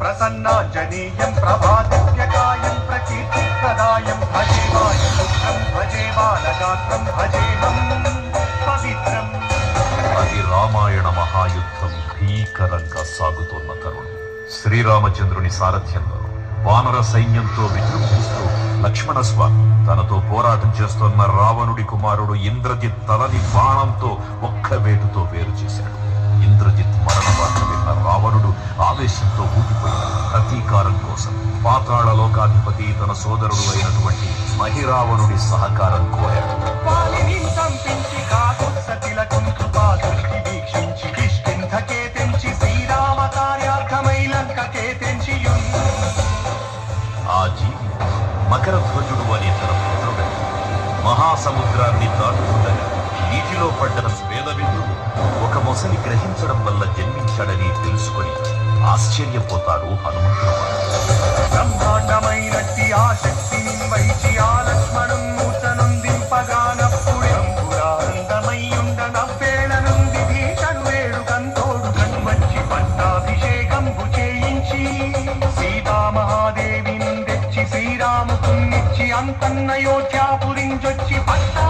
ప్రసన్నాంజనేయం ప్రభాదివ్యకాయం ప్రకీర్తిప్రదాయం భజే బాలగాత్రం భజేహం పవిత్రం. అది రామాయణ మహాయుద్ధం భీకరంగా సాగుతున్న తరుణం. శ్రీరామచంద్రుని సారథ్యంలో వానర సైన్యంతో విజృంభిస్తూ లక్ష్మణస్వామి తనతో పోరాటం చేస్తున్న రావణుడి కుమారుడు ఇంద్రజిత్ తలని బాణంతో ఒక్క వేటుతో వేరు చేశాడు. ఇంద్రజిత్ మరణ వార్త విన్న రావణుడు ఆవేశంతో ఊగిపోయాడు. ప్రతీకారం కోసం పాతాళ లోకాధిపతి తన సోదరుడు అయినటువంటి మహిరావణుడి సహకారం కోరాడు. ఆ జీవి మకర ధ్వజుడు అనే తన పుత్రుడు మహాసముద్రాన్ని దాటుతుండగా నీటిలో పడ్డ స్వేదవిందుడు ఒక మొసలి గ్రహించడం వల్ల జన్మించాడని తెలుసుకొని ఆశ్చర్యపోతాడు హనుమంతుడు. బ్రహ్మాండమైనట్టి ఆ శక్తిని వైచి ఆ లక్ష్మణుం మూర్చనుందింపగానప్పుడెంపురానందమయ్యుండ నవ్వేళ నుండి భీషణు వేడు కంతోడు కన్వచ్చి పట్టాభిషేకంబు చేయించి సీతామహాదేవిని తెచ్చి శ్రీరాముకున్నిచ్చి అంతన్నయోధ్యాపురించొచ్చి పట్టా